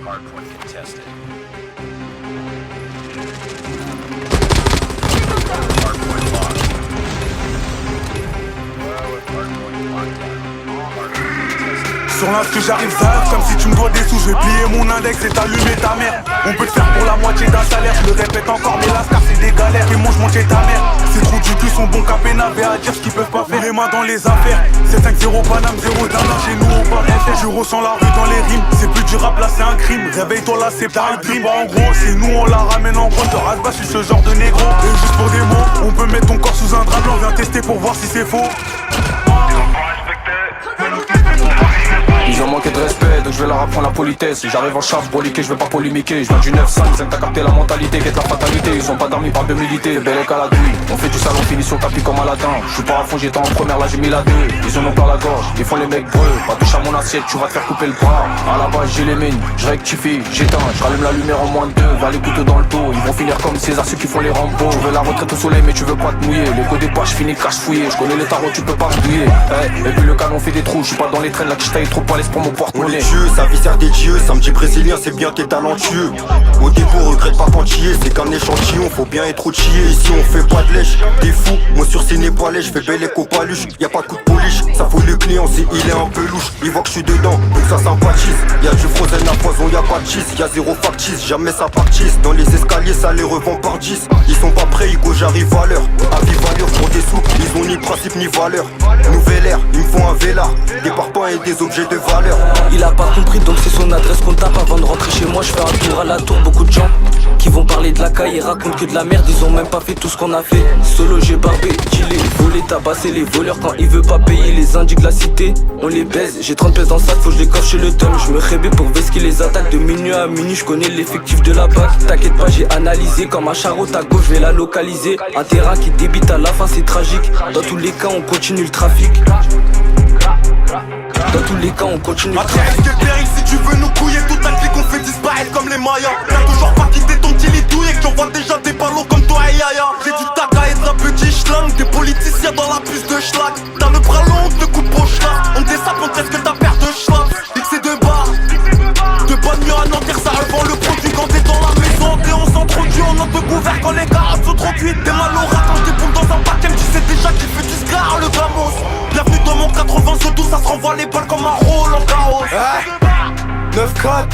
Hardpoint contested. Hardpoint locked. Hardpoint locked down. Hardpoint contested. Sur l'instru j'arrive zaf, comme si tu me dois des sous. Je vais plier mon index et t'allumer ta mère. On peut te faire pour la moitié d'un salaire. Je le répète encore mais là car c'est des galères. Et moi je monte chez ta mère. Ces trous du cul sont bons qu'à pénaver à dire ce qu'ils peuvent pas faire. Les mains dans les affaires. C'est 5-0 Paname 0 d'un chez nous on part FR. Je ressens la rue dans les rimes. C'est plus du rap là c'est un crime. Réveille-toi là c'est pas un dream. En gros c'est nous on la ramène en gros. Te rasbas je suis ce genre de négro. Et juste pour des mots, on peut mettre ton corps sous un drap blanc. Viens tester pour voir si c'est faux. Ils ont manqué de respect, donc je vais leur apprendre la politesse. Si j'arrive en chape, broliqué, je vais pas polémiquer. Je viens du 9-5, t'as capté la mentalité, qu'est la fatalité. Ils ont pas dormi par 2 militaires, belle à la douille. On fait du salon, fini sur le tapis comme Aladdin. Je suis pas à fond, j'étais en première, là j'ai mis la 2. Ils en ont plein la gorge, ils font les mecs breux. Pas touche à mon assiette, tu vas te faire couper le bras. À la base j'ai les mines, je rectifie, j'éteins. Je rallume la lumière en moins de 2, vers les couteaux dans le dos. Ils vont finir comme César, ceux qui font les rampos. Je veux la retraite au soleil, mais tu veux pas te mouiller. Les codes des poches, finis cache fouillé. Je connais les tarots, tu peux pas me douiller. Et puis le canon fait des trous, je suis pas dans les traînes, la quiche taille trop pas laisse pour mon porte-monnaie. Sa vie sert des dieux, samedi brésilien c'est bien t'es talentueux. Au début regrette pas pantiller, c'est qu'un échantillon, faut bien être outillé. Ici on fait pas de lèche, t'es fou, moi sur ces n'est pas lèche, je fais belle éco paluche. Y'a pas de coup de polish, ça fout le client, c'est il est un peu louche. Il voit que je suis dedans, donc ça sympathise. Y'a du frozen à poison, y'a pas de cheese, y'a zéro factice, jamais ça partisse. Dans les escaliers ça les revend par 10. Ils sont pas prêts, Igo j'arrive à l'heure. À vive allure pour des sous, ils ont ni principe ni valeur. Nouvelle ère, ils me font un vélard, des parpaings et des objets de valeur. Il a pas compris donc c'est son adresse qu'on tape. Avant de rentrer chez moi je fais un tour à la tour. Beaucoup de gens qui vont parler de la caille et racontent que de la merde. Ils ont même pas fait tout ce qu'on a fait. Solo j'ai barbé, dealé, volé, tabassé les voleurs. Quand il veut pas payer les indiques de la cité, on les baise. J'ai 30 pièces dans le sac, faut que je les coffre chez le thum. Je me rébais pour vesquer les attaques de minuit à minuit. Je connais l'effectif de la BAC. T'inquiète pas j'ai analysé. Comme un charot à gauche je vais la localiser. Un terrain qui débite à la fin c'est tragique. Dans tous les cas on continue le trafic. Dans tous les cas on continue le trafic. Si tu veux nous couiller toute ta clique on fait disparaître comme les Mayas. T'as toujours pas quitté ton petit lit douillet que j'envoie déjà des ballots comme toi et Yaya. J'ai du taka et de la petite schlang. Des politiciens dans la puce de schlag. T'as le bras long, on te coupe au schlag. On te dessape, on te laisse que ta paire de schlag. Dès que c'est de bas, de bonne mieux à Nanterre, ça revend le produit quand t'es dans la maison. Et on s'introduit en autocouvert quand les carottes sont trop cuites. T'es mal au rat quand je déboule dans un paquet. Tu sais déjà qu'il fait du scar le gamos. Bienvenue dans mon 80 surtout ça se renvoie les balles comme un rôle en chaos. 9-4,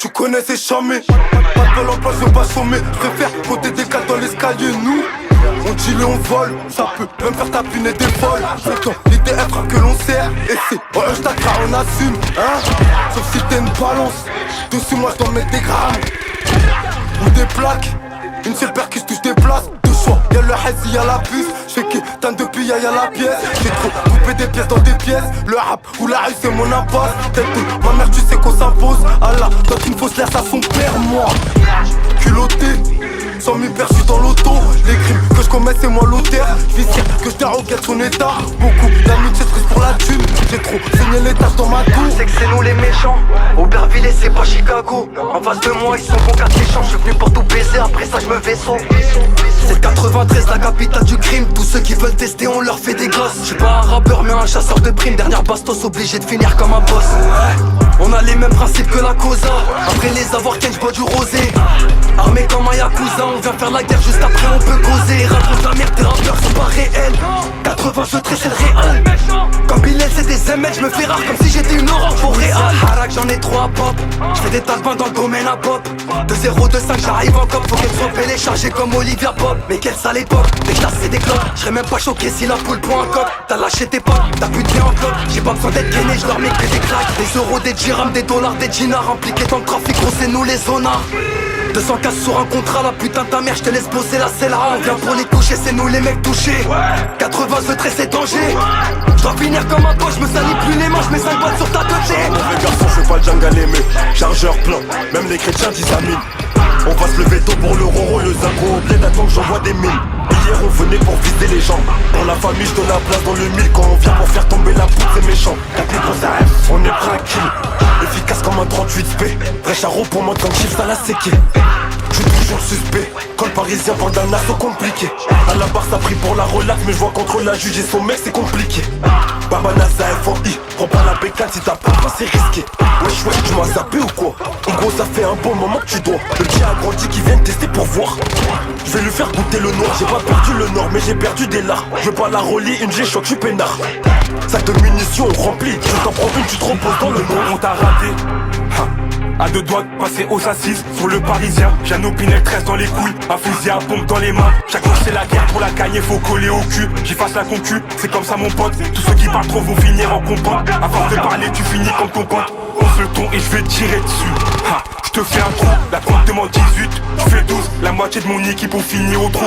tu connais ces chambés. Pas de bol en place, je veux pas sommer. Je préfère côté des cales dans l'escalier. Nous, on dit le on vole. Ça peut même faire tapiner des folles. Pourtant, l'idée est que l'on sert. Et c'est oh je t'accra, on assume sauf si t'es une balance. Dessus moi je dois mettre des grammes ou des plaques. Une seule paire qui se touche des places. Y'a le hazy, y'a la puce. J'fais que t'as depuis y'a la pièce. J'ai trop coupé des pièces dans des pièces. Le rap ou la rue c'est mon impasse. Tête de ma mère tu sais qu'on s'impose. Allah, dans une fausse l'air ça son père moi. Culotté, 100 000 perçus dans l'auto. Les crimes que je commets c'est moi l'auteur. J'vis dire que je dérogue son état. Beaucoup d'amitié triste pour la thune. J'ai trop saigné les tâches dans ma tour. C'est que c'est nous les méchants. Aubervilliers c'est pas Chicago. En face de moi ils sont bons qu'à l'échange. Je suis venu pour tout baiser après ça je me vaisseau. C'est 93 la capitale du crime. Tous ceux qui veulent tester on leur fait des gosses. Je suis pas un rappeur mais un chasseur de primes. Dernière bastos obligé de finir comme un boss. On a les mêmes principes que la Cosa. Après les avoir ken j'bois du rosé. Armé comme un yakuza. On vient faire la guerre juste après on peut causer. Raconte la merde tes rappeurs sont pas réels. 80 je trie c'est le réel. Comme Bilal c'est des ML. Je me fais rare comme si j'étais une orange pour réel. Harak j'en ai trop à pop. J'fais des tas de bains dans le domaine à pop. De 0, de 5 j'arrive en cop. Faut qu'elle soit téléchargée comme Olivia Pop. Mais quelle sale époque, dès que c'est des clopes. J'serais même pas choqué si la poule prend un coq. T'as lâché tes potes, t'as plus de vie en bloc. J'ai pas besoin d'être gainé, j'dors mais que des claques. Des euros, des dirhams, des dollars, des dinars. Impliqués dans le trafic, gros c'est nous les zonards. 200 casses sur un contrat, la putain de ta mère, j'te laisse poser la celle-là. On vient pour les coucher, c'est nous les mecs touchés. 80 ce trait c'est danger. J'dois finir comme un poche, j'me salis plus les mains, j'mets 5 balles sur ta tête. Mauvais garçon, j'fais pas le jungle à l'aimer. Chargeur plein, même les chrétiens disent amin. On va se lever tôt pour le roro, le zingo. Bled attend que j'envoie des mines. Hier on venait pour viser les gens. Dans la famille je donne la place dans le mille. Quand on vient pour faire tomber la poudre c'est méchant. T'as des gros arrêts, on est tranquille. Efficace comme un 38 spé. Vrai charreau pour moi quand chiffre ça l'a séqué. J'suis toujours suspect. Quand le parisien parle d'un assaut compliqué. À la barre ça prie pour la relax. Mais je vois contre la juge et son mec c'est compliqué. Babana ça FOI. Prends pas la bécane si t'as pas c'est risqué. Wesh wesh tu m'as zappé ou quoi? Igo Gros ça fait un bon moment que tu dois. Le petit a grandi qui vient tester pour voir. Je vais lui faire goûter le noir. J'ai pas perdu le nord mais j'ai perdu des lards. Je veux pas la relier, une G-Shock, je suis peinard. Sac de munitions rempli. Tu t'en prends une, tu te reposes dans le noir. On t'a raté. À deux doigts de passer aux assises. Sur le parisien, j'ai un Opinel 13 dans les couilles. Un fusil à pompe dans les mains. Chaque match c'est la guerre, pour la gagner faut coller au cul. J'y fasse la concu, c'est comme ça mon pote. Tous ceux qui parlent trop vont finir en combat. À force de parler tu finis comme ton pote. Hausse le ton et je vais tirer dessus. Je te fais un trou, la compte demande 18. Je fais 12, la moitié de mon équipe ont fini au trou.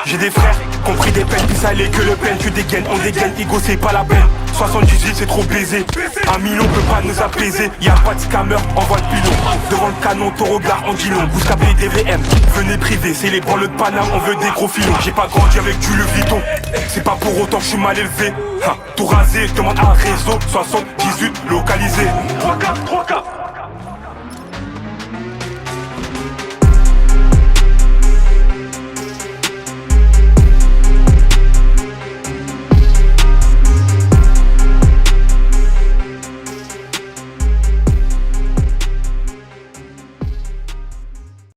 J'ai des frères, compris des peines, plus salées que le peine. Tu dégaines, on dégaine, ego c'est pas la peine. 78 c'est trop baisé, 1 million peut pas nous apaiser. Y'a pas de scammer, envoie le pilon. Devant le canon, ton regard en dilon. Bouscapé des VM, venez privé, c'est les branles de Paname, on veut des gros filons. J'ai pas grandi avec du Le Vuitton, c'est pas pour autant que je suis mal élevé. Tout rasé, je demande un réseau, 78